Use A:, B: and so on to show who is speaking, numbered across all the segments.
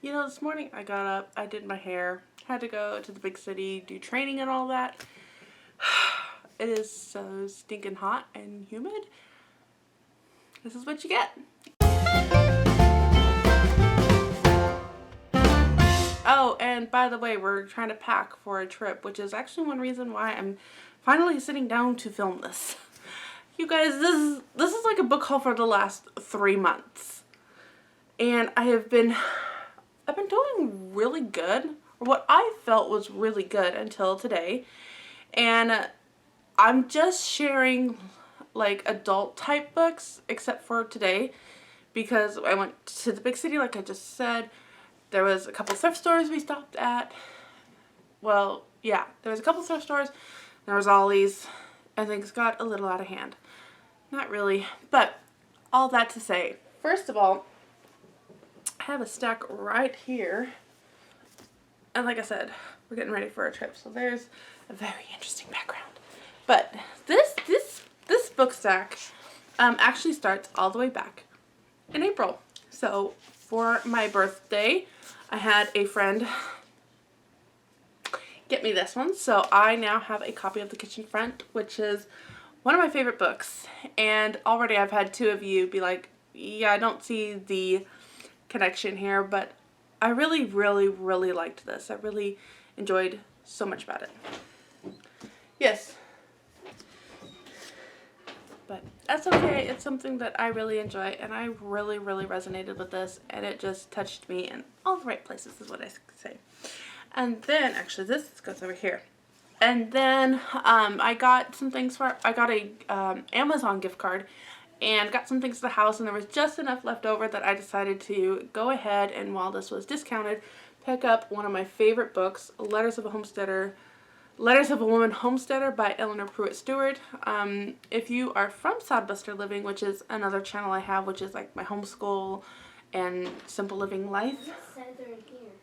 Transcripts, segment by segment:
A: This morning I got up, I did my hair, had to go to the big city, do training and all that. It is so stinking hot and humid. This is what you get. Oh, and by the way, we're trying to pack for a trip, which is actually one reason why I'm finally sitting down to film this. You guys, this is like a book haul for the last 3 months. And I've been doing really good, or what I felt was really good until today. And I'm just sharing like adult type books, except for today, because I went to the big city, like I just said. There was a couple thrift stores we stopped at. Well, yeah, there was a couple thrift stores. There was Ollies, and things got a little out of hand. Not really, but all that to say, first of all, I have a stack right here. And like I said, we're getting ready for a trip, so there's a very interesting background. But this book stack actually starts all the way back in April. So for my birthday, I had a friend get me this one. So I now have a copy of The Kitchen Front, which is one of my favorite books. And already I've had 2 of you be like, yeah, I don't see the connection here, but I really, really, really liked this. I really enjoyed so much about it. Yes. But that's okay. It's something that I really enjoy, and I really, really resonated with this, and it just touched me in all the right places is what I say. And then, actually, this goes over here. And then I got some things I got a Amazon gift card and got some things to the house, and there was just enough left over that I decided to go ahead and, while this was discounted, pick up one of my favorite books, Letters of a Woman Homesteader by Eleanor Pruitt Stewart. If you are from Sodbuster Living, which is another channel I have, which is like my homeschool and simple living life,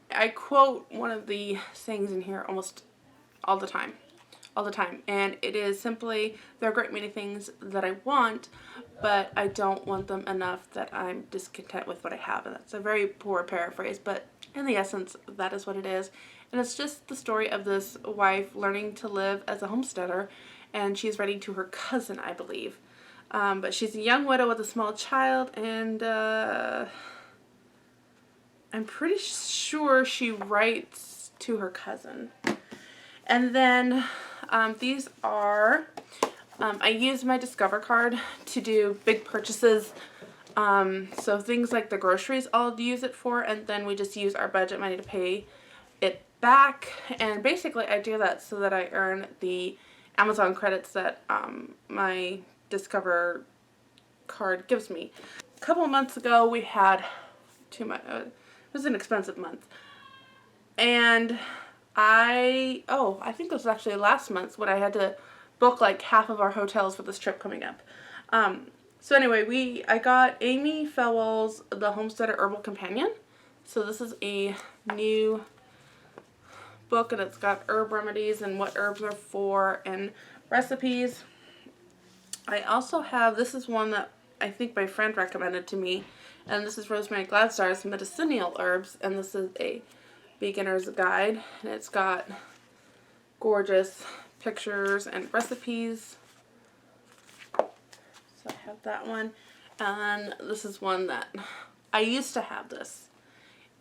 A: I quote one of the sayings in here almost all the time, and it is simply, there are a great many things that I want, but I don't want them enough that I'm discontent with what I have. And that's a very poor paraphrase, but in the essence, that is what it is. And it's just the story of this wife learning to live as a homesteader, and she's writing to her cousin, I believe. But she's a young widow with a small child, and I'm pretty sure she writes to her cousin. And then these are, I use my Discover card to do big purchases. So things like the groceries I'll use it for, and then we just use our budget money to pay it back. And basically I do that so that I earn the Amazon credits that my Discover card gives me. A couple of months ago we had it was an expensive month. And I think it was actually last month when I had to book like half of our hotels for this trip coming up. So anyway, I got Amy Fellwell's The Homesteader Herbal Companion. So this is a new book, and it's got herb remedies and what herbs are for and recipes. I also have, this is one that I think my friend recommended to me, and this is Rosemary Gladstar's Medicinal Herbs, and this is a beginner's guide, and it's got gorgeous pictures and recipes. So I have that one, and this is one that I used to have this,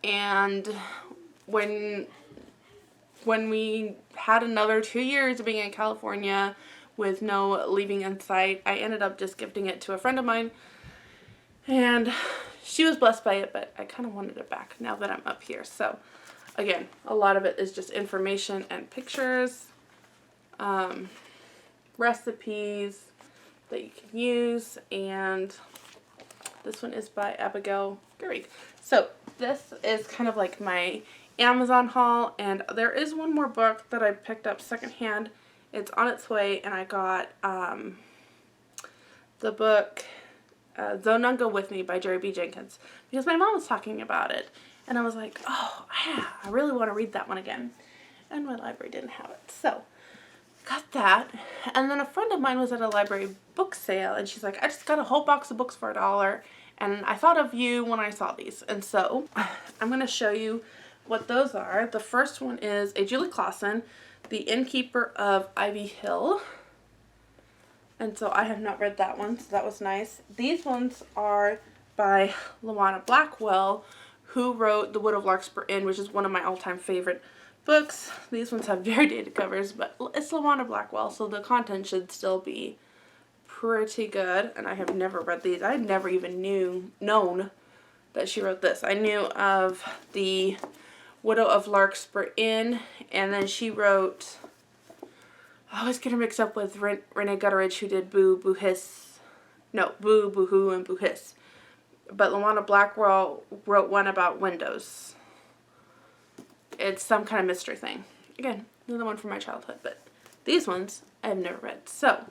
A: and when we had another 2 years of being in California with no leaving in sight, I ended up just gifting it to a friend of mine, and she was blessed by it, but I kind of wanted it back now that I'm up here. So again, a lot of it is just information and pictures, recipes that you can use, and this one is by Abigail Gurrig. So this is kind of like my Amazon haul, and there is one more book that I picked up secondhand. It's on its way, and I got the book Zonunga With Me by Jerry B. Jenkins, because my mom was talking about it, and I was like, oh yeah, I really want to read that one again, and my library didn't have it, so got that. And then a friend of mine was at a library book sale, and she's like, I just got a whole box of books for $1, And I thought of you when I saw these. And so I'm going to show you what those are. The first one is a Julie Clausen, The Innkeeper of Ivy Hill. And so I have not read that one, so that was nice. These ones are by Lawana Blackwell, who wrote The Wood of Larkspur Inn, which is one of my all-time favorite books. These ones have very dated covers, but it's Lawana Blackwell, so the content should still be pretty good. And I have never read these. I had never even known that she wrote this. I knew of The Widow of Larkspur Inn, and then she wrote, I always get her mixed up with Renee Gutteridge, who did Boo, Boo Hiss. No, Boo, Boo Hoo, and Boo Hiss. But Lawana Blackwell wrote one about windows. It's some kind of mystery thing. Again, another one from my childhood, but these ones I have never read. So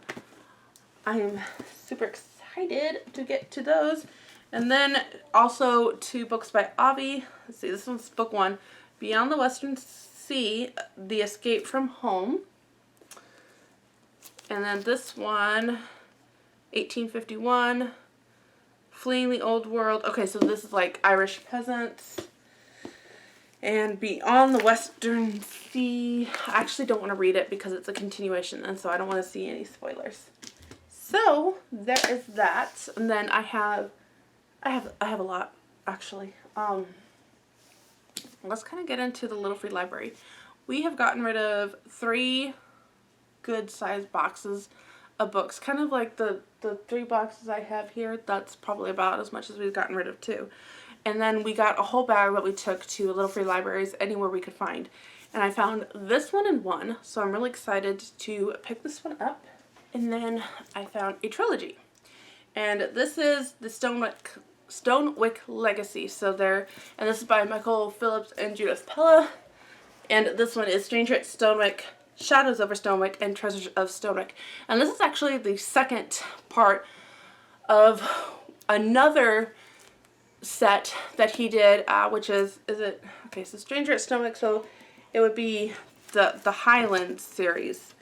A: I am super excited to get to those. And then also 2 books by Avi. Let's see, this one's book 1, Beyond the Western Sea, The Escape from Home. And then this one, 1851, Fleeing the Old World. Okay, so this is like Irish peasants. And Beyond the Western Sea. I actually don't want to read it because it's a continuation, and so I don't want to see any spoilers. So there is that. And then I have a lot, actually. Let's kind of get into the Little Free Library. We have gotten rid of 3 good sized boxes of books, kind of like the 3 boxes I have here. That's probably about as much as we've gotten rid of too. And then we got a whole bag that we took to Little Free Libraries anywhere we could find, and I found this one in one, so I'm really excited to pick this one up. And then I found a trilogy, and this is the Stonewick Legacy. So and this is by Michael Phillips and Judith Pella, and this one is Stranger at Stonewick, Shadows over Stonewick, and Treasures of Stonewick. And this is actually the second part of another set that he did, which is it, okay, so Stranger at Stonewick, so it would be the Highlands series,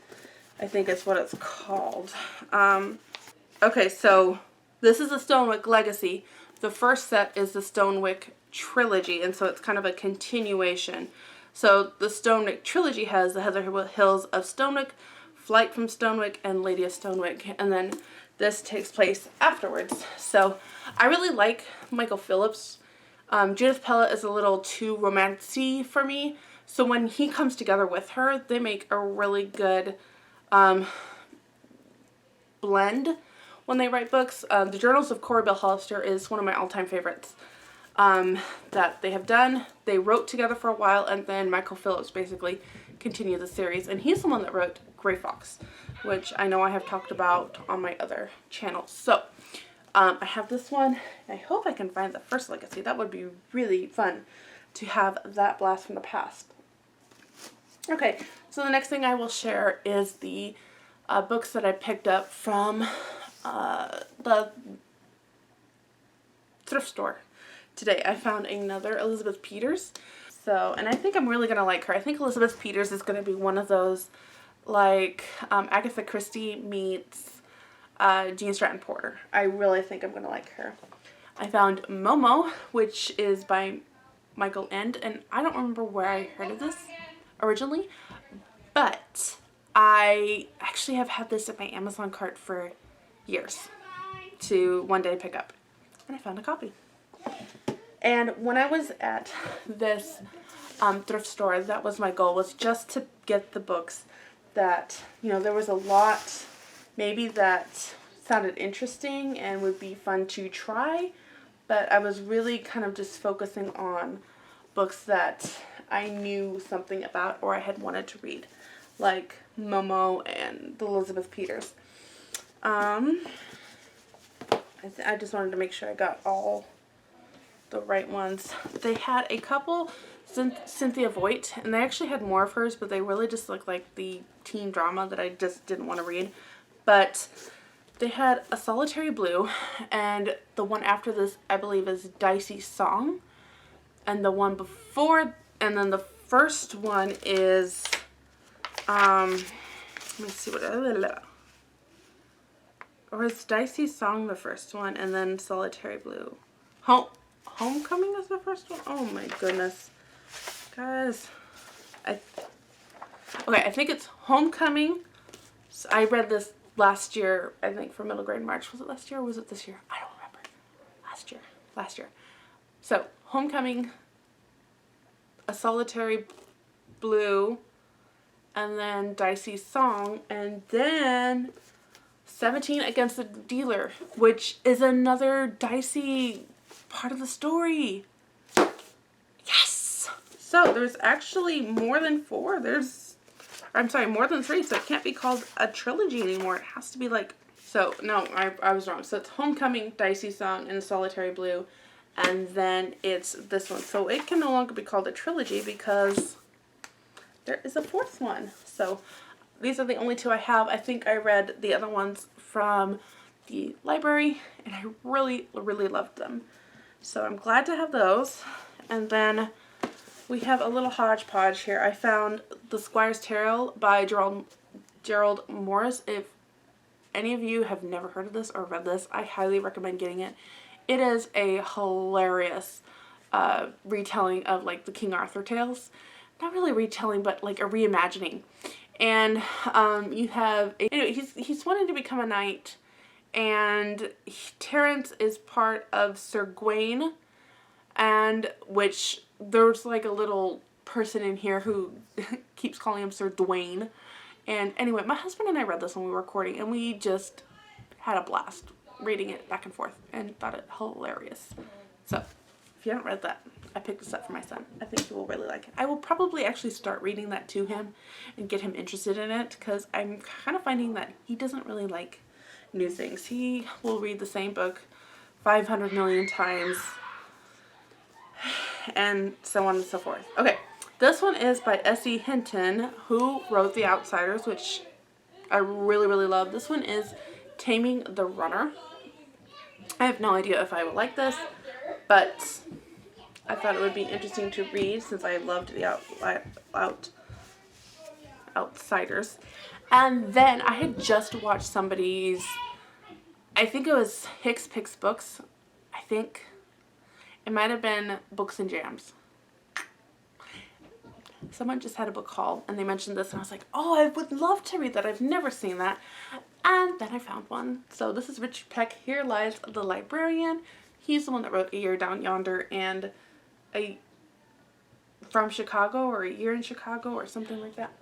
A: I think is what it's called. Okay, so this is the Stonewick Legacy. The first set is the Stonewick Trilogy, and so it's kind of a continuation. So the Stonewick Trilogy has The Heather Hills of Stonewick, Flight from Stonewick, and Lady of Stonewick, and then this takes place afterwards. So I really like Michael Phillips. Judith Pella is a little too romantic-y for me, so when he comes together with her, they make a really good blend when they write books. The Journals of Cora Belle Hollister is one of my all-time favorites that they have done. They wrote together for a while, and then Michael Phillips basically continued the series, and he's the one that wrote Grey Fox, which I know I have talked about on my other channels. So I have this one. I hope I can find the first legacy. That would be really fun to have that blast from the past. Okay, so the next thing I will share is the books that I picked up from the thrift store today. I found another Elizabeth Peters. So, and I think I'm really going to like her. I think Elizabeth Peters is going to be one of those, like, Agatha Christie meets Jean Stratton Porter. I really think I'm going to like her. I found Momo, which is by Michael End, and I don't remember where I heard of this originally, but I actually have had this in my Amazon cart for years to one day pick up, and I found a copy. And when I was at this thrift store, that was my goal, was just to get the books that, you know, there was a lot maybe that sounded interesting and would be fun to try, but I was really kind of just focusing on books that I knew something about or I had wanted to read, like Momo and the Elizabeth Peters. I just wanted to make sure I got all the right ones. They had a couple Cynthia Voigt, and they actually had more of hers, but they really just looked like the teen drama that I just didn't want to read. But they had A Solitary Blue, and the one after this I believe is Dicey Song, and the one before, and then the first one is let me see what, or is Dicey Song the first one and then Solitary Blue? Homecoming is the first one? Oh my goodness. Guys. Okay, I think it's Homecoming. So I read this last year, I think, for middle grade March. Was it last year or was it this year? I don't remember. Last year. So, Homecoming, A Solitary Blue, and then Dicey's Song, and then 17 Against the Dealer, which is another Dicey part of the story. Yes! So, there's actually more than 4. More than 3, so it can't be called a trilogy anymore. It has to be like... So, no, I was wrong. So, it's Homecoming, Dicey's Song, and Solitary Blue, and then it's this one. So, it can no longer be called a trilogy because there is a 4th one. So, these are the only 2 I have. I think I read the other ones from the library, and I really, really loved them. So, I'm glad to have those. And then we have a little hodgepodge here. I found The Squire's Tale by Gerald Morris. If any of you have never heard of this or read this, I highly recommend getting it. It is a hilarious retelling of like the King Arthur tales. Not really retelling, but like a reimagining. And you have anyway, he's wanting to become a knight, and Terence is part of Sir Gawain, and which there's like a little person in here who keeps calling him Sir Dwayne. And anyway, my husband and I read this when we were recording, and we just had a blast reading it back and forth and thought it hilarious. So, if you haven't read that, I picked this up for my son. I think he will really like it. I will probably actually start reading that to him and get him interested in it, because I'm kind of finding that he doesn't really like new things. He will read the same book 500 million times, and so on and so forth. Okay, this one is by S.E. Hinton, who wrote The Outsiders, which I really, really love. This one is Taming the Runner. I have no idea if I would like this, but I thought it would be interesting to read since I loved The Outsiders. And then I had just watched somebody's, I think it was Hicks Picks Books. I think it might have been Books and Jams. Someone just had a book haul and they mentioned this, and I was like, oh, I would love to read that. I've never seen that. And then I found one. So this is Richard Peck, Here Lies the Librarian. He's the one that wrote A Year Down Yonder and From Chicago, or A Year in Chicago, or something like that.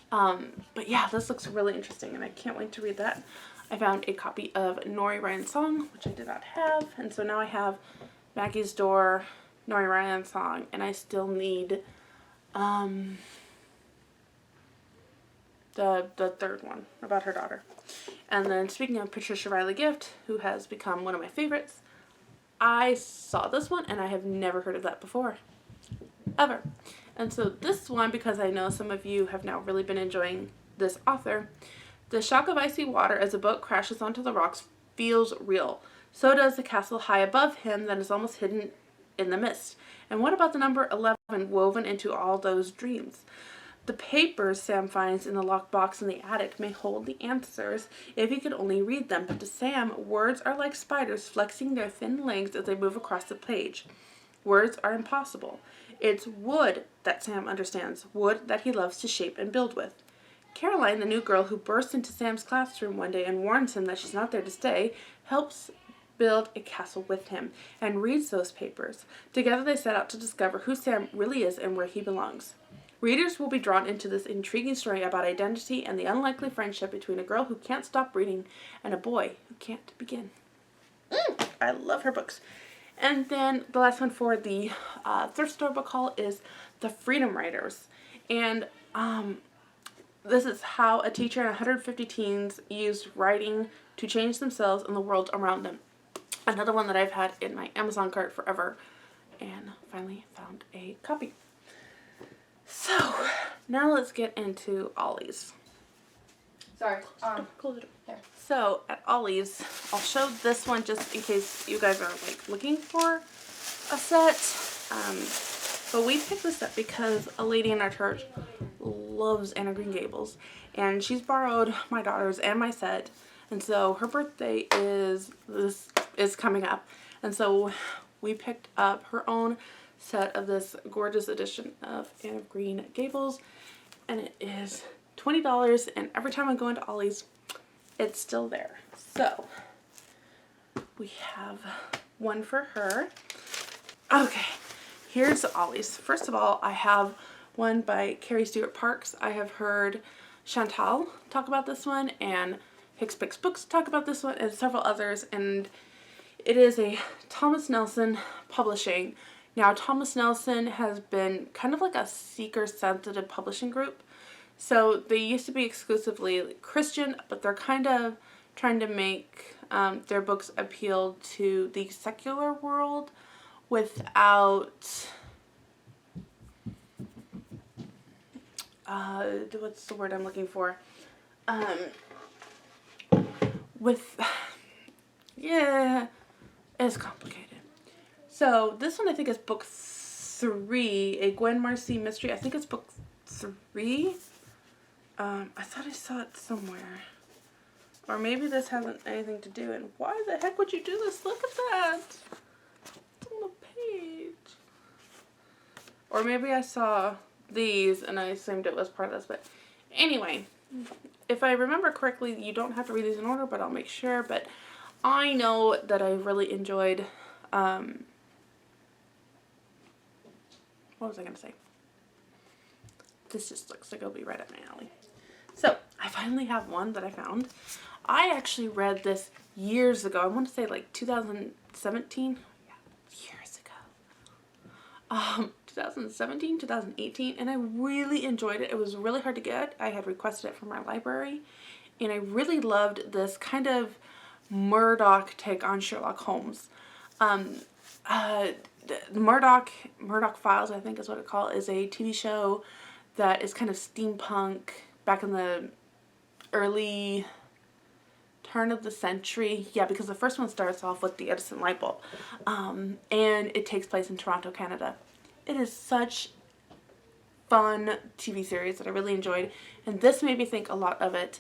A: But yeah, this looks really interesting, and I can't wait to read that. I found a copy of Nori Ryan's Song, which I did not have, and so now I have Maggie's Door, Nori Ryan's Song, and I still need the third one about her daughter. And then speaking of Patricia Riley Gift, who has become one of my favorites, I saw this one and I have never heard of that before, ever. And so this one, because I know some of you have now really been enjoying this author, the shock of icy water as a boat crashes onto the rocks feels real. So does the castle high above him that is almost hidden in the mist. And what about the number 11 woven into all those dreams? The papers Sam finds in the locked box in the attic may hold the answers if he could only read them, but to Sam, words are like spiders flexing their thin legs as they move across the page. Words are impossible. It's wood that Sam understands, wood that he loves to shape and build with. Caroline, the new girl who bursts into Sam's classroom one day and warns him that she's not there to stay, helps build a castle with him and reads those papers. Together they set out to discover who Sam really is and where he belongs. Readers will be drawn into this intriguing story about identity and the unlikely friendship between a girl who can't stop reading and a boy who can't begin. I love her books. And then the last one for the thrift store book haul is The Freedom Writers. And this is how a teacher and 150 teens used writing to change themselves and the world around them. Another one that I've had in my Amazon cart forever, and finally found a copy. So, now let's get into Ollies.
B: Sorry.
A: Close it up. So, at Ollies, I'll show this one just in case you guys are like looking for a set. But we picked this up because a lady in our church loves Anna Green Gables, and she's borrowed my daughter's and my set, and so her birthday is coming up, and so we picked up her own set of this gorgeous edition of Anne of Green Gables, and it is $20, and every time I go into Ollie's, it's still there. So we have one for her. Okay, here's Ollie's. First of all, I have one by Carrie Stewart Parks. I have heard Chantal talk about this one, and Hicks Picks Books talk about this one, and several others, and it is a Thomas Nelson publishing. Now, Thomas Nelson has been kind of like a seeker-sensitive publishing group. So they used to be exclusively Christian, but they're kind of trying to make their books appeal to the secular world without, what's the word I'm looking for? Yeah, it's complicated. So this one I think is book 3, a Gwen Marcy mystery. I think it's book 3. I thought I saw it somewhere. Or maybe this hasn't anything to do. And why the heck would you do this? Look at that. It's on the page. Or maybe I saw these and I assumed it was part of this. But anyway, if I remember correctly, you don't have to read these in order, but I'll make sure. But I know that I really enjoyed, what was I going to say? This just looks like it'll be right up my alley. So, I finally have one that I found. I actually read this years ago. I want to say like 2017. Yeah, years ago. 2017, 2018, and I really enjoyed it. It was really hard to get. I had requested it from our library, and I really loved this kind of Murdoch take on Sherlock Holmes. Murdoch Files, I think is what it's called, is a TV show that is kind of steampunk back in the early turn of the century. Yeah, because the first one starts off with the Edison light bulb. And it takes place in Toronto, Canada. It is such fun TV series that I really enjoyed. And this made me think a lot of it.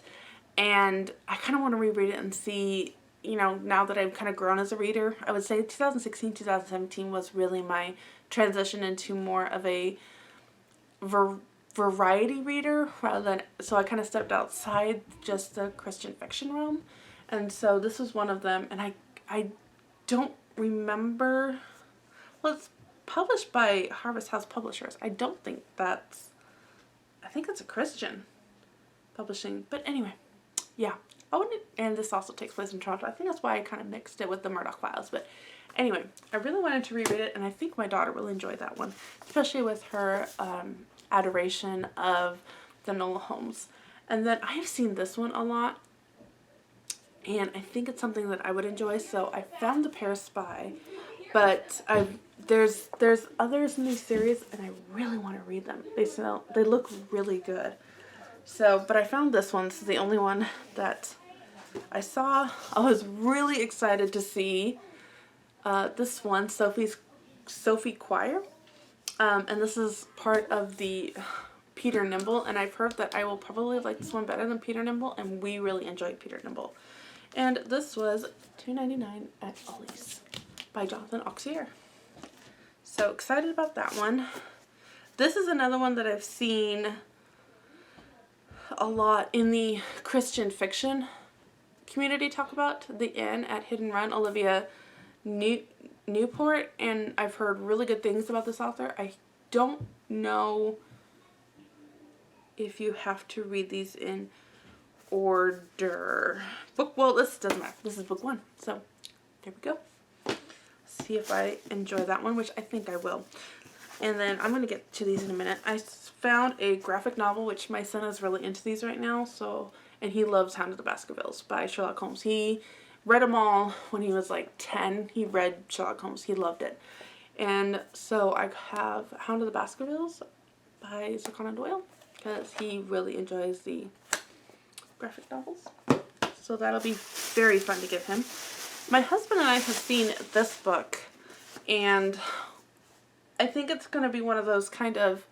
A: And I kind of want to reread it and see, you know, now that I've kind of grown as a reader. I would say 2016, 2017 was really my transition into more of a variety reader rather than, so I kind of stepped outside just the Christian fiction realm, and so this was one of them. And I don't remember, well, it's published by Harvest House Publishers. I don't think that's, I think it's a Christian publishing, but anyway, yeah. Oh, and this also takes place in Toronto. I think that's why I kind of mixed it with the Murdoch Files. But anyway, I really wanted to reread it, and I think my daughter will enjoy that one, especially with her adoration of the Enola Holmes. And then I have seen this one a lot, and I think it's something that I would enjoy. So I found The Paris Spy, but there's others in these series, and I really want to read them. They look really good. So, but I found this one. This is the only one that I saw. I was really excited to see this one, Sophie Choir. And this is part of the Peter Nimble, and I've heard that I will probably like this one better than Peter Nimble, and we really enjoyed Peter Nimble. And this was $2.99 at Ollies by Jonathan Auxier. So excited about that one. This is another one that I've seen a lot in the Christian fiction community talk about, The Inn at Hidden Run, Olivia Newport, and I've heard really good things about this author. I don't know if you have to read these in order. Well, this doesn't matter. This is book 1, so there we go. See if I enjoy that one, which I think I will. And then I'm going to get to these in a minute. I found a graphic novel, which my son is really into these right now, and he loves Hound of the Baskervilles by Sherlock Holmes. He read them all when he was like 10. He read Sherlock Holmes. He loved it. And so I have Hound of the Baskervilles by Sir Conan Doyle because he really enjoys the graphic novels. So that'll be very fun to give him. My husband and I have seen this book, and I think it's going to be one of those kind of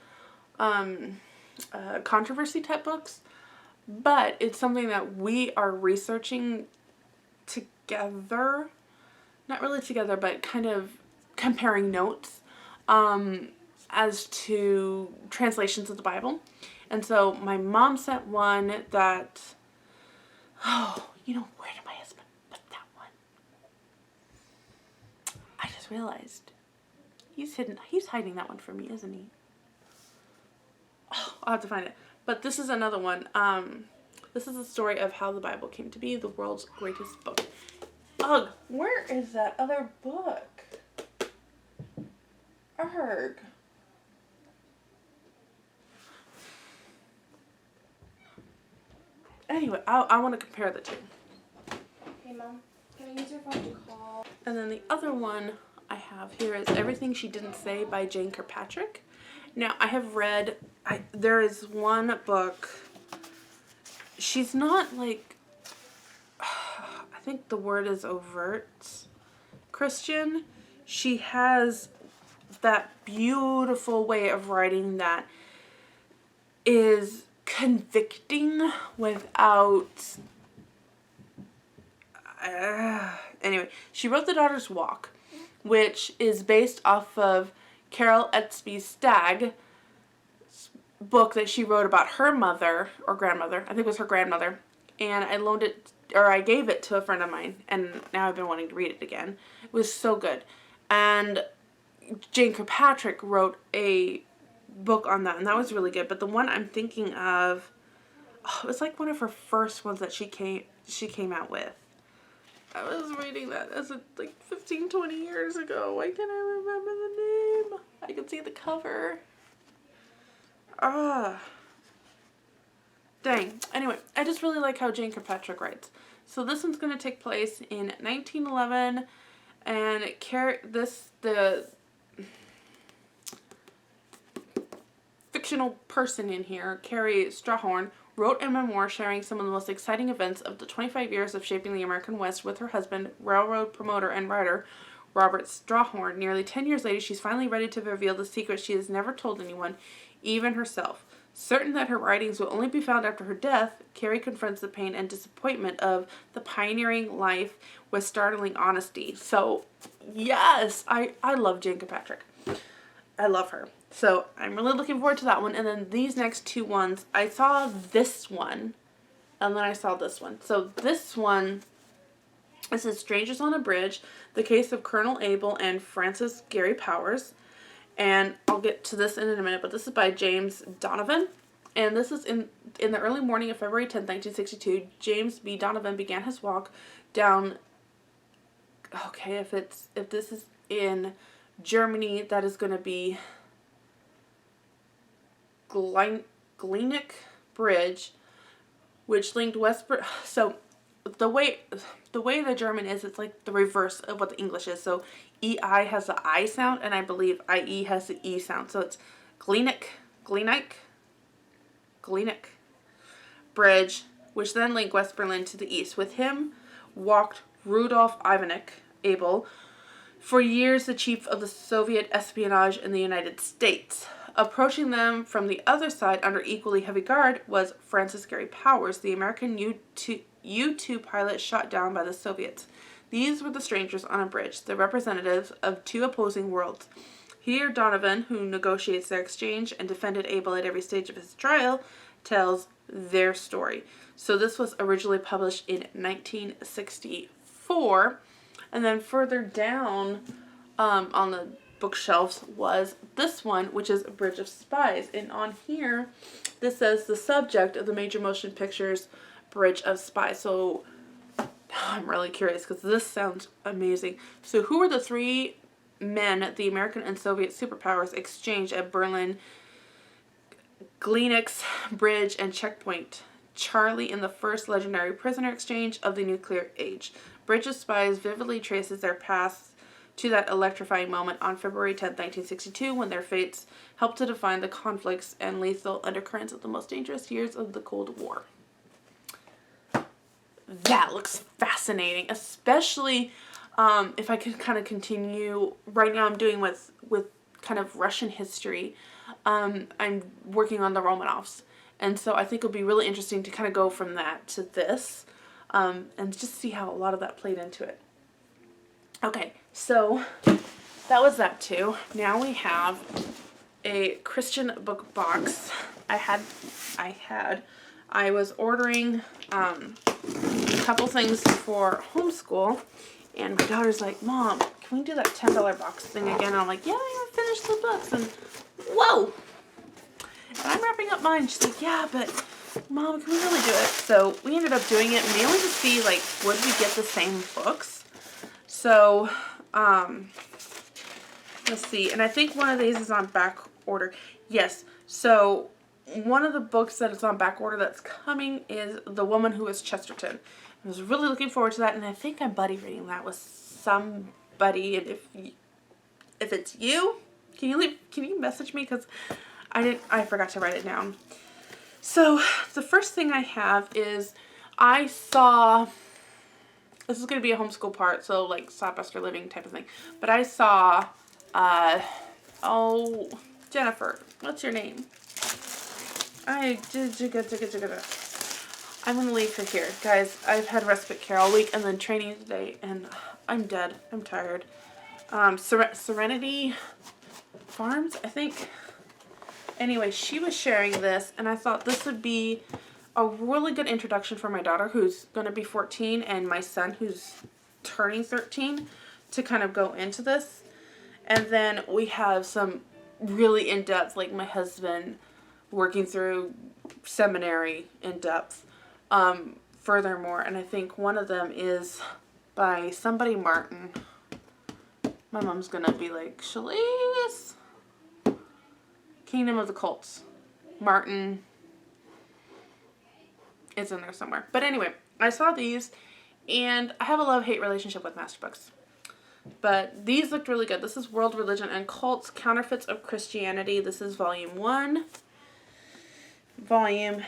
A: controversy type books, but it's something that we are researching together. Not really together, but kind of comparing notes as to translations of the Bible. And so my mom sent one that, oh, you know, where did my husband put that one? I just realized he's hiding that one from me, isn't he? Oh, I'll have to find it. But this is another one. This is the story of how the Bible came to be the world's greatest book. Ugh, where is that other book? Arg. Anyway, I want to compare the two.
B: Hey, Mom. Can I use your phone to call?
A: And then the other one I have here is Everything She Didn't Say by Jane Kirkpatrick. Now, I have read, there is one book, she's not like, I think the word is overt Christian. She has that beautiful way of writing that is convicting without, anyway, she wrote The Daughter's Walk, which is based off of Carol Etzby Stagg's book that she wrote about her mother or grandmother. I think it was her grandmother. And I loaned it, or I gave it to a friend of mine, and now I've been wanting to read it again. It was so good. And Jane Kirkpatrick wrote a book on that, and that was really good. But the one I'm thinking of, it was like one of her first ones that she came out with. I was reading that as like 15, 20 years ago. Why can't I remember the name? I can see the cover. Dang. Anyway, I just really like how Jane Kirkpatrick writes. So this one's going to take place in 1911, and the fictional person in here, Carrie Strayhorn, wrote a memoir sharing some of the most exciting events of the 25 years of shaping the American West with her husband, railroad promoter and writer, Robert Strayhorn. Nearly 10 years later, she's finally ready to reveal the secret she has never told anyone, even herself. Certain that her writings will only be found after her death, Carrie confronts the pain and disappointment of the pioneering life with startling honesty. So, yes, I love Jane Kirkpatrick. I love her. So, I'm really looking forward to that one. And then these next two ones, I saw this one, and then I saw this one. So, this one, this is Strangers on a Bridge, the case of Colonel Abel and Francis Gary Powers. And I'll get to this in a minute, but this is by James Donovan. And this is in the early morning of February 10th, 1962, James B. Donovan began his walk down, okay, if this is in Germany, that is going to be Glienicke Bridge, which linked Westbrook. So the way the German is, it's like the reverse of what the English is. So EI has the I sound, and I believe IE has the E sound. So it's Glienicke Bridge, which then linked West Berlin to the east. With him walked Rudolf Ivanovich Abel, for years the chief of the Soviet espionage in the United States. Approaching them from the other side under equally heavy guard was Francis Gary Powers, the American U-2 pilot shot down by the Soviets. These were the strangers on a bridge, the representatives of two opposing worlds. Here, Donovan, who negotiates their exchange and defended Abel at every stage of his trial, tells their story. So this was originally published in 1964. And then further down on the bookshelves was this one, which is Bridge of Spies. And on here, this says the subject of the major motion pictures Bridge of Spies. So I'm really curious because this sounds amazing. So who were the three men the American and Soviet superpowers exchanged at Berlin, Glienicke's Bridge, and Checkpoint Charlie in the first legendary prisoner exchange of the nuclear age? Bridge of Spies vividly traces their paths to that electrifying moment on February 10, 1962, when their fates helped to define the conflicts and lethal undercurrents of the most dangerous years of the Cold War. That looks fascinating, especially if I could kind of continue. Right now I'm doing with kind of Russian history. I'm working on the Romanovs, and so I think it'll be really interesting to kind of go from that to this, and just see how a lot of that played into it. Okay, so that was that too. Now we have a Christian book box. I was ordering a couple things for homeschool, and my daughter's like, Mom, can we do that $10 box thing again? And I'm like, yeah, I haven't finished the books. And whoa! And I'm wrapping up mine. She's like, yeah, but Mom, can we really do it? So we ended up doing it mainly to see, like, would we get the same books? So, let's see. And I think one of these is on back order. Yes. So one of the books that is on back order that's coming is The Woman Who Was Chesterton. I was really looking forward to that, and I think I'm buddy reading that with somebody. And if it's you, can you message me, because I forgot to write it down. So the first thing I have is I saw, this is going to be a homeschool part, so like Sodbuster Living type of thing, but I saw oh, Jennifer, what's your name? I'm gonna leave her here. Guys, I've had respite care all week and then training today, and I'm dead. I'm tired. Serenity Farms, I think. Anyway, she was sharing this, and I thought this would be a really good introduction for my daughter, who's gonna be 14, and my son, who's turning 13, to kind of go into this. And then we have some really in-depth, like my husband working through seminary in-depth, furthermore. And I think one of them is by somebody Martin. My mom's gonna be like, Shalise, Kingdom of the Cults. Martin. It's in there somewhere. But anyway, I saw these, and I have a love-hate relationship with master books. But these looked really good. This is World Religion and Cults, Counterfeits of Christianity. This is volume 1. Volume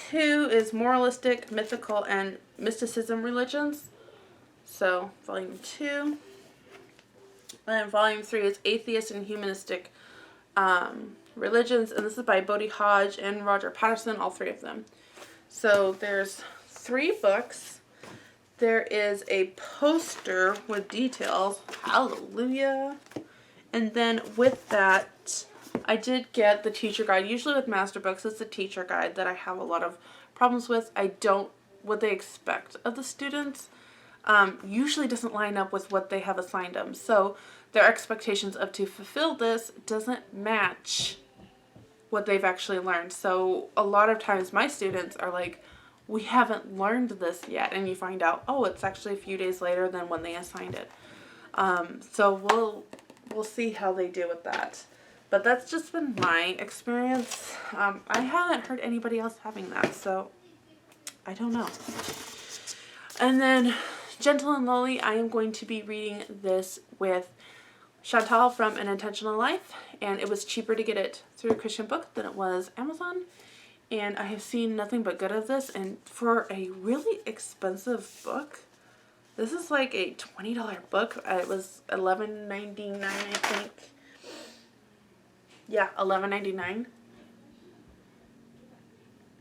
A: 2 is Moralistic, Mythical, and Mysticism Religions. So, volume 2. And volume 3 is Atheist and Humanistic Religions. And this is by Bodhi Hodge and Roger Patterson, all 3 of them. So, there's 3 books. There is a poster with details. Hallelujah. And then with that, I did get the teacher guide. Usually with master books, it's the teacher guide that I have a lot of problems with. What they expect of the students usually doesn't line up with what they have assigned them. So their expectations of to fulfill this doesn't match what they've actually learned. So a lot of times my students are like, we haven't learned this yet, and you find out, oh, it's actually a few days later than when they assigned it. So we'll see how they do with that. But that's just been my experience. I haven't heard anybody else having that, so I don't know. And then Gentle and Lowly, I am going to be reading this with Chantal from An Intentional Life, and it was cheaper to get it through a Christian book than it was Amazon. And I have seen nothing but good of this, and for a really expensive book, this is like a $20 book. It was $11.99, I think. Yeah, $11.99.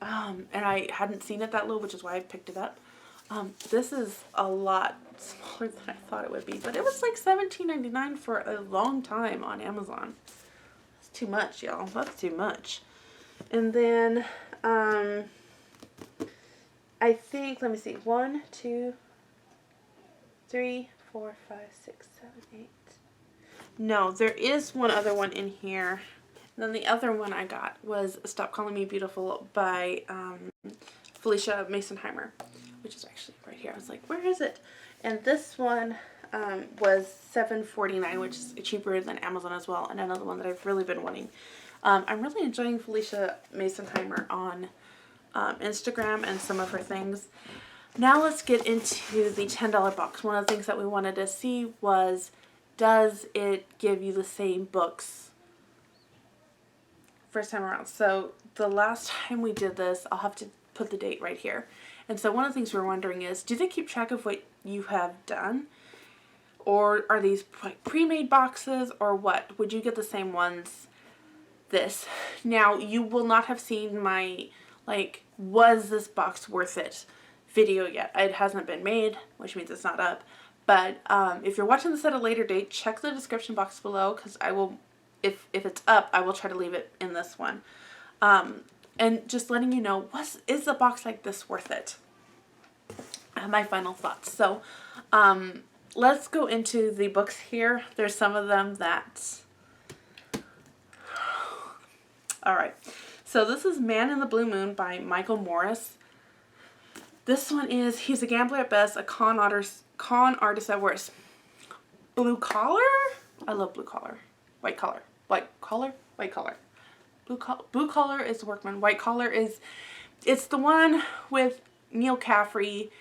A: And I hadn't seen it that low, which is why I picked it up. This is a lot smaller than I thought it would be, but it was like $17.99 for a long time on Amazon. That's too much, y'all. That's too much. And then, I think, let me see, 1, 2, 3, 4, 5, 6, 7, 8. No, there is one other one in here. And then the other one I got was Stop Calling Me Beautiful by Felicia Masonheimer, which is actually right here. I was like, where is it? And this one was $7.49, which is cheaper than Amazon as well, and another one that I've really been wanting. I'm really enjoying Felicia Masonheimer on Instagram and some of her things. Now let's get into the $10 box. One of the things that we wanted to see was, does it give you the same books first time around? So the last time we did this, I'll have to put the date right here. And so one of the things we're wondering is, do they keep track of what you have done? Or are these like pre-made boxes, or what? Would you get the same ones? This. Now, you will not have seen my, like, was this box worth it video yet. It hasn't been made, which means it's not up. But if you're watching this at a later date, check the description box below, because I will, if it's up, I will try to leave it in this one. And just letting you know, is a box like this worth it? My final thoughts. So let's go into the books here. There's some of them that... Alright. So this is Man in the Blue Moon by Michael Morris. This one is, he's a gambler at best, a con artist at worst. Blue collar? I love blue collar. White collar. White collar? White collar. Blue collar is workman. White collar is, it's the one with Neil Caffrey,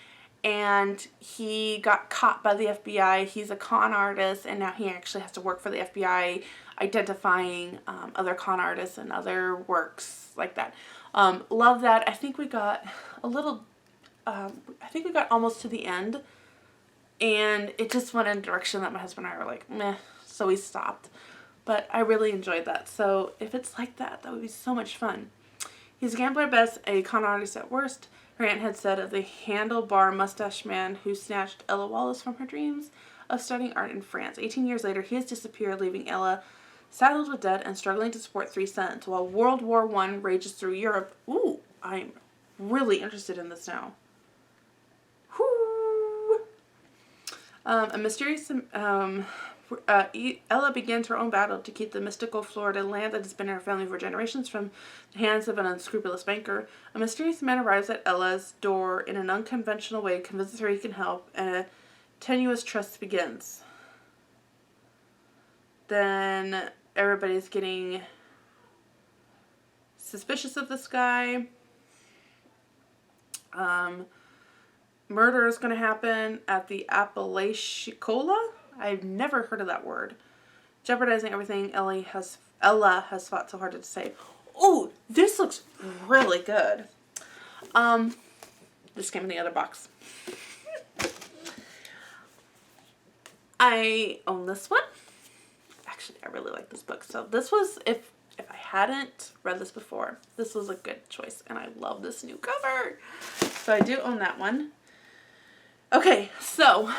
A: and he got caught by the FBI. He's a con artist, and now he actually has to work for the FBI, identifying other con artists and other works like that. Love that. I think we got a little, I think we got almost to the end, and it just went in a direction that my husband and I were like, meh, so we stopped. But I really enjoyed that. So if it's like that, that would be so much fun. He's a gambler at best, a con artist at worst. Her aunt had said of the handlebar mustache man who snatched Ella Wallace from her dreams of studying art in France. 18 years later, he has disappeared, leaving Ella saddled with debt and struggling to support 3 sons, while World War I rages through Europe. Ooh, I'm really interested in this now. Whoo! A mysterious... Ella begins her own battle to keep the mystical Florida land that has been in her family for generations from the hands of an unscrupulous banker. A mysterious man arrives at Ella's door in an unconventional way, convinces her he can help, and a tenuous trust begins. Then everybody's getting suspicious of this guy. Murder is going to happen at the Apalachicola. I've never heard of that word. Jeopardizing everything Ella has fought so hard to save. Oh, this looks really good. This came in the other box. I own this one. Actually, I really like this book. So this was, if I hadn't read this before, this was a good choice. And I love this new cover. So I do own that one. Okay, so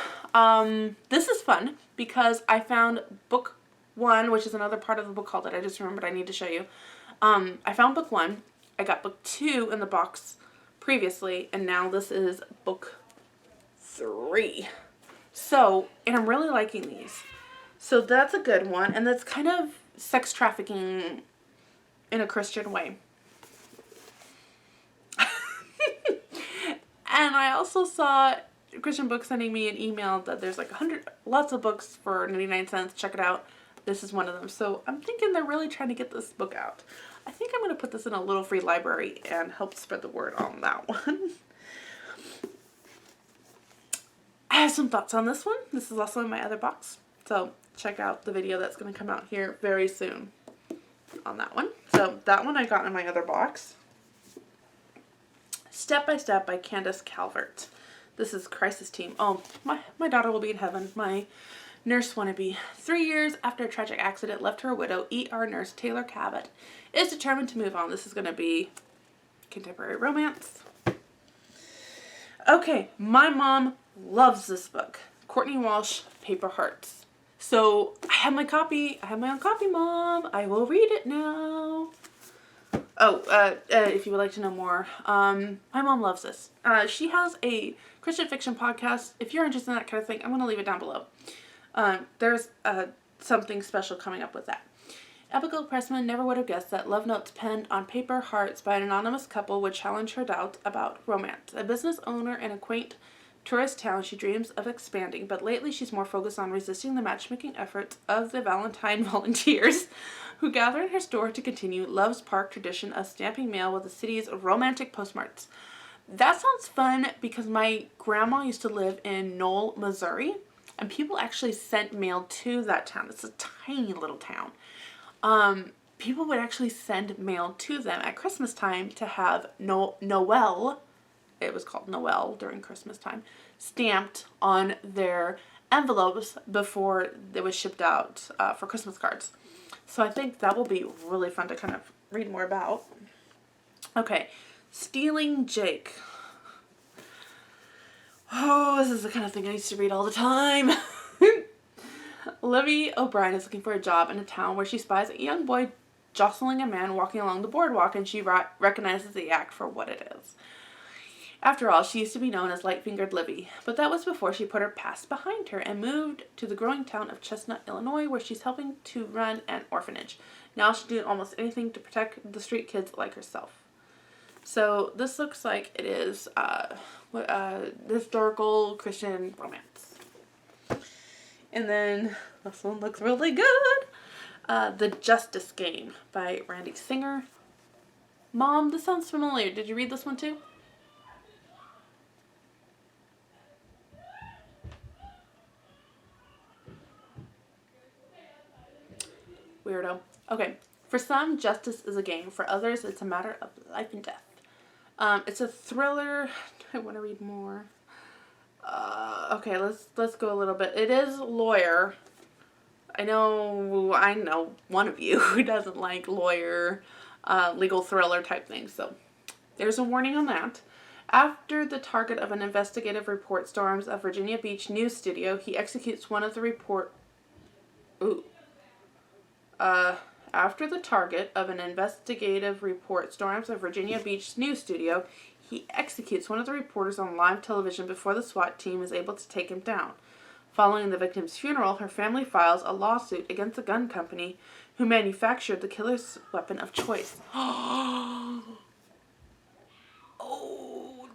A: this is fun because I found book 1, which is another part of the book haul that I just remembered I need to show you. I found book 1. I got book 2 in the box previously, and now this is book 3. So, and I'm really liking these. So that's a good one, and that's kind of sex trafficking in a Christian way. And I also saw Christian Book sending me an email that there's like lots of books for 99 cents. Check it out. This is one of them. So I'm thinking they're really trying to get this book out. I think I'm going to put this in a little free library and help spread the word on that one. I have some thoughts on this one. This is also in my other box. So check out the video that's going to come out here very soon on that one. So that one I got in my other box. Step by Step by Candace Calvert. This is Crisis Team. Oh, my daughter will be in heaven. My nurse wannabe. 3 years after a tragic accident left her a widow, ER nurse Taylor Cabot is determined to move on. This is going to be contemporary romance. Okay, my mom loves this book. Courtney Walsh, Paper Hearts. So I have my copy. I have my own copy, Mom. I will read it now. Oh, if you would like to know more, my mom loves this. She has a Christian fiction podcast. If you're interested in that kind of thing, I'm going to leave it down below. There's something special coming up with that. Abigail Pressman never would have guessed that love notes penned on paper hearts by an anonymous couple would challenge her doubts about romance. A business owner in a quaint tourist town, she dreams of expanding, but lately she's more focused on resisting the matchmaking efforts of the Valentine volunteers who gather in her store to continue Love's Park tradition of stamping mail with the city's romantic postmarks. That sounds fun because my grandma used to live in Knoll, Missouri, and people actually sent mail to that town. It's a tiny little town. People would actually send mail to them at Christmas time to have Noel, it was called Noel during Christmas time, stamped on their envelopes before it was shipped out for Christmas cards. So I think that will be really fun to kind of read more about. Okay, Stealing Jake. Oh, this is the kind of thing I used to read all the time. Livy O'Brien is looking for a job in a town where she spies a young boy jostling a man walking along the boardwalk, and she recognizes the act for what it is. After all, she used to be known as Light-Fingered Livy, but that was before she put her past behind her and moved to the growing town of Chestnut, Illinois, where she's helping to run an orphanage. Now she'll do almost anything to protect the street kids like herself. So this looks like it is historical Christian romance. And then this one looks really good. The Justice Game by Randy Singer. Mom, this sounds familiar. Did you read this one too? Weirdo. Okay. For some, justice is a game. For others, it's a matter of life and death. It's a thriller. I want to read more. Okay, let's go a little bit. It is lawyer. I know one of you who doesn't like lawyer, legal thriller type things. So there's a warning on that. After the target of an investigative report storms a Virginia Beach news studio, he executes one of the After the target of an investigative report storms a Virginia Beach news studio, he executes one of the reporters on live television before the SWAT team is able to take him down. Following the victim's funeral, her family files a lawsuit against the gun company who manufactured the killer's weapon of choice. Oh,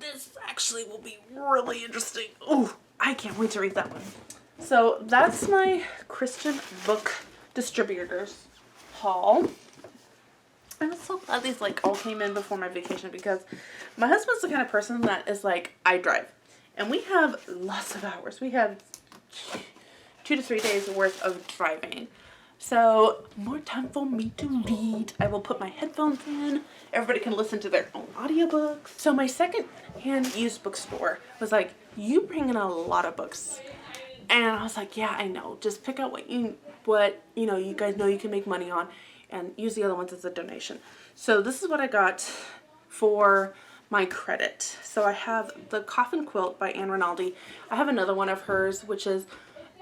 A: this actually will be really interesting. Oh, I can't wait to read that one. So that's my Christian book distributors haul. I'm so glad these all came in before my vacation, because my husband's the kind of person that is I drive, and we have lots of hours. We have 2 to 3 days worth of driving, so more time for me to read. I will put my headphones in. Everybody can listen to their own audiobooks. So my second-hand used bookstore was like, you bring in a lot of books. And I was like, yeah, I know. Just pick out what you guys know you can make money on, and use the other ones as a donation. So this is what I got for my credit. So I have The Coffin Quilt by Anne Rinaldi. I have another one of hers, which is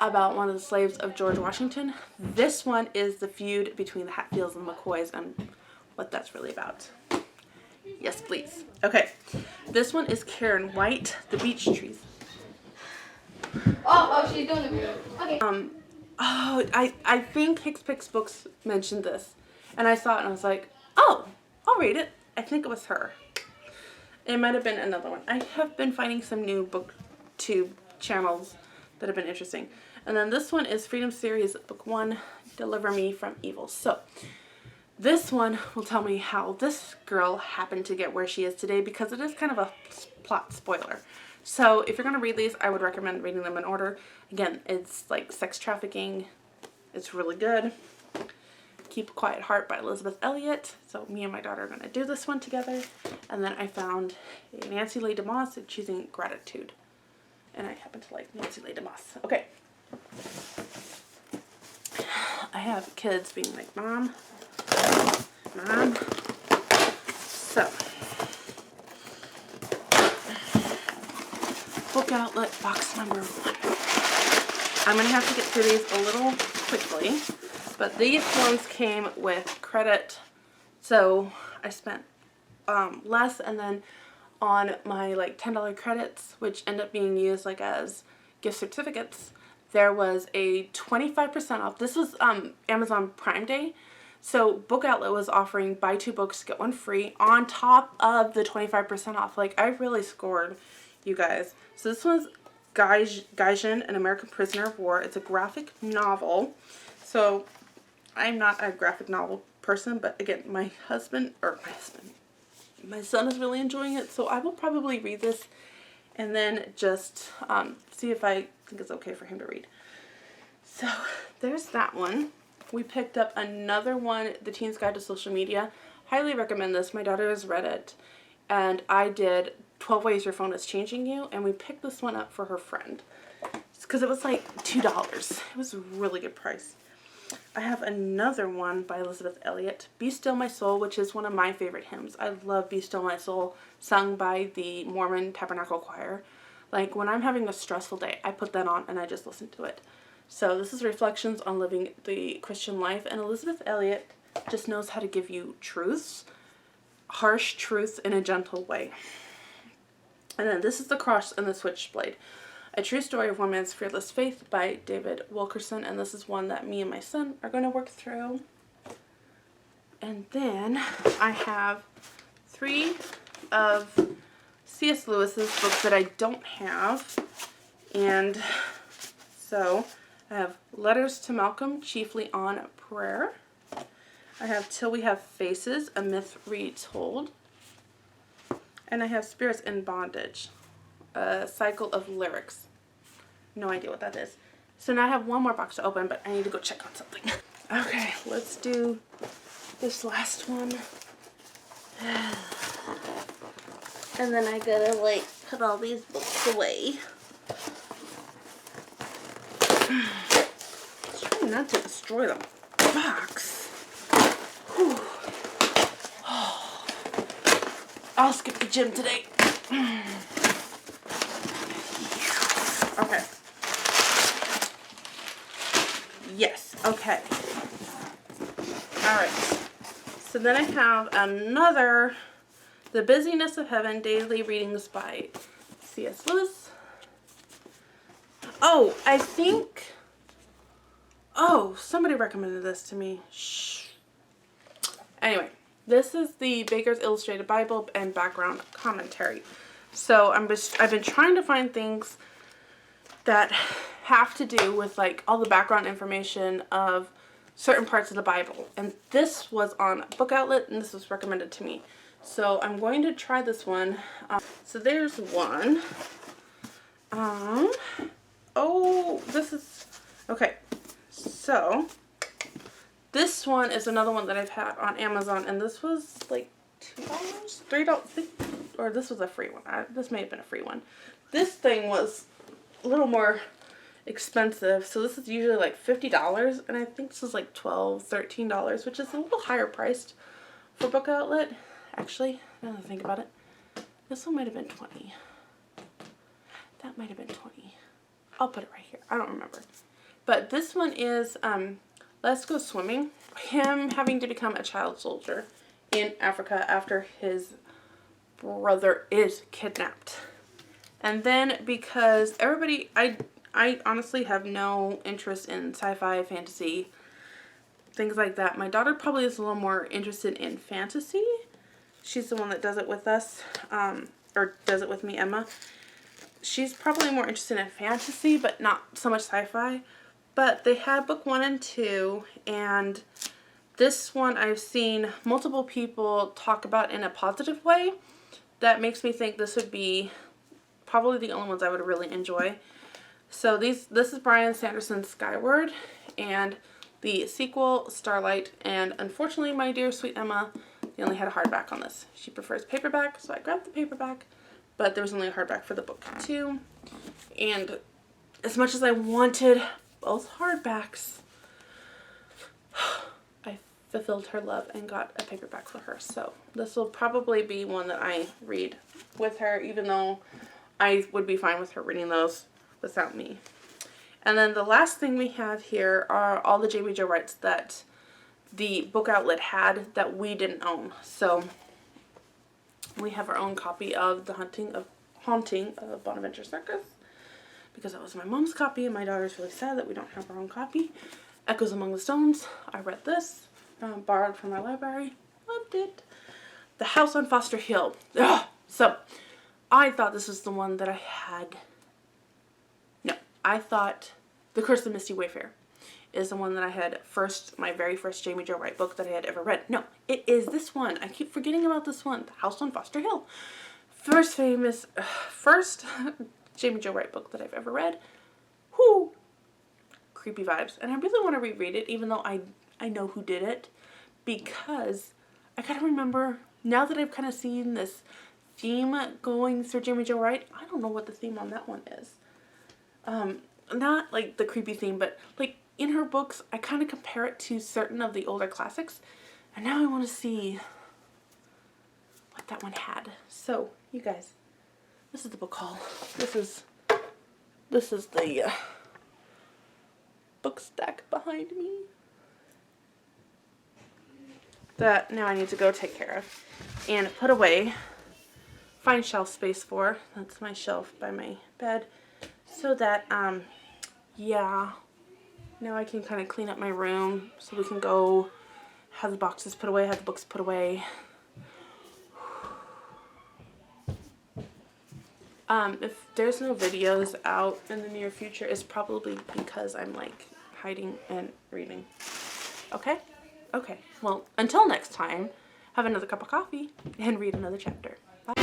A: about one of the slaves of George Washington. This one is the feud between the Hatfields and McCoys and what that's really about. Yes, please. Okay. This one is Karen White, The Beech Trees.
B: Oh, she's doing it. Okay.
A: I think Hicks Picks Books mentioned this, and I saw it and I was like, oh, I'll read it. I think it was her. It might have been another one. I have been finding some new booktube channels that have been interesting. And then this one is Freedom Series Book 1, Deliver Me from Evil. So this one will tell me how this girl happened to get where she is today, because it is kind of a plot spoiler. So if you're going to read these, I would recommend reading them in order. Again, it's like sex trafficking. It's really good. Keep a Quiet Heart by Elizabeth Elliot. So me and my daughter are going to do this one together. And then I found Nancy Leigh DeMoss, Choosing Gratitude. And I happen to like Nancy Leigh DeMoss. Okay. I have kids being like, Mom. So. Book Outlet box number 1. I'm going to have to get through these a little quickly, but these ones came with credit, so I spent less, and then on my $10 credits, which end up being used as gift certificates, there was a 25% off. This was Amazon Prime Day, so Book Outlet was offering buy 2 books, get 1 free on top of the 25% off. I really scored, you guys. So this one's Gaijin, An American Prisoner of War. It's a graphic novel. So I'm not a graphic novel person, but again, my son is really enjoying it. So I will probably read this and then just see if I think it's okay for him to read. So there's that one. We picked up another one, The Teen's Guide to Social Media. Highly recommend this. My daughter has read it, and I did 12 Ways Your Phone is Changing You, and we picked this one up for her friend because it was $2. It was a really good price. I have another one by Elizabeth Elliot, Be Still My Soul, which is one of my favorite hymns. I love Be Still My Soul, sung by the Mormon Tabernacle Choir. Like when I'm having a stressful day, I put that on and I just listen to it. So this is Reflections on Living the Christian Life, and Elizabeth Elliot just knows how to give you truths, harsh truths in a gentle way. And then this is The Cross and the Switchblade, a true story of one man's fearless faith by David Wilkerson, and this is one that me and my son are going to work through. And then I have 3 of C.S. Lewis's books that I don't have, and so I have Letters to Malcolm, chiefly on prayer. I have Till We Have Faces, a myth retold. And I have Spirits in Bondage, a cycle of lyrics. No idea what that is. So now I have one more box to open, but I need to go check on something. Okay, let's do this last one. And then I gotta like put all these books away. Trying not to destroy the box. Whew. I'll skip the gym today. Okay. Yes, okay. Alright. So then I have another, The Busyness of Heaven, Daily Readings by C.S. Lewis. Oh, I think, somebody recommended this to me. Shh. Anyway. This is the Baker's Illustrated Bible and background commentary. So I've been trying to find things that have to do with like all the background information of certain parts of the Bible. And this was on Book Outlet and this was recommended to me. So I'm going to try this one. So there's one. This is, okay. So this one is another one that I've had on Amazon, and this was like $2, $3, or this was a free one. This may have been a free one. This thing was a little more expensive, so this is usually like $50, and I think this is like $12, $13, which is a little higher priced for Book Outlet. Actually, now that I think about it, this one might have been $20. That might have been $20. I'll put it right here. I don't remember. But this one is Let's Go Swimming. Him having to become a child soldier in Africa after his brother is kidnapped. And then because everybody, I honestly have no interest in sci-fi, fantasy, things like that. My daughter probably is a little more interested in fantasy. She's the one that does it with us, or does it with me, Emma. She's probably more interested in fantasy, but not so much sci-fi. But they had book 1 and 2, and this one I've seen multiple people talk about in a positive way. That makes me think this would be probably the only ones I would really enjoy. So this is Brian Sanderson's Skyward, and the sequel, Starlight, and unfortunately my dear sweet Emma, they only had a hardback on this. She prefers paperback, so I grabbed the paperback, but there was only a hardback for the book 2. And as much as I wanted both hardbacks, I fulfilled her love and got a paperback for her. So this will probably be one that I read with her, even though I would be fine with her reading those without me. And then the last thing we have here are all the Jamie Jo Wrights that the Book Outlet had that we didn't own. So we have our own copy of The Haunting of Bonaventure Circus, because that was my mom's copy, and my daughter's really sad that we don't have our own copy. Echoes Among the Stones, I read this, borrowed from our library, loved it. The House on Foster Hill. Ugh. So I thought this was the one that I had. No, I thought The Curse of Misty Wayfair is the one that I had first, my very first Jamie Jo Wright book that I had ever read. No, it is this one. I keep forgetting about this one, The House on Foster Hill. First Jamie Jo Wright book that I've ever read. Whoo! Creepy vibes. And I really want to reread it, even though I know who did it, because I gotta remember, now that I've kind of seen this theme going through Jamie Jo Wright, I don't know what the theme on that one is. Not like the creepy theme, but like in her books, I kind of compare it to certain of the older classics, and now I want to see what that one had. So, you guys, This is the book haul. This is the book stack behind me that now I need to go take care of and put away. Find shelf space for. That's my shelf by my bed. So that, yeah, now I can kind of clean up my room so we can go have the boxes put away, have the books put away. If there's no videos out in the near future, it's probably because I'm like hiding and reading. Okay? Okay. Well, until next time, have another cup of coffee and read another chapter. Bye.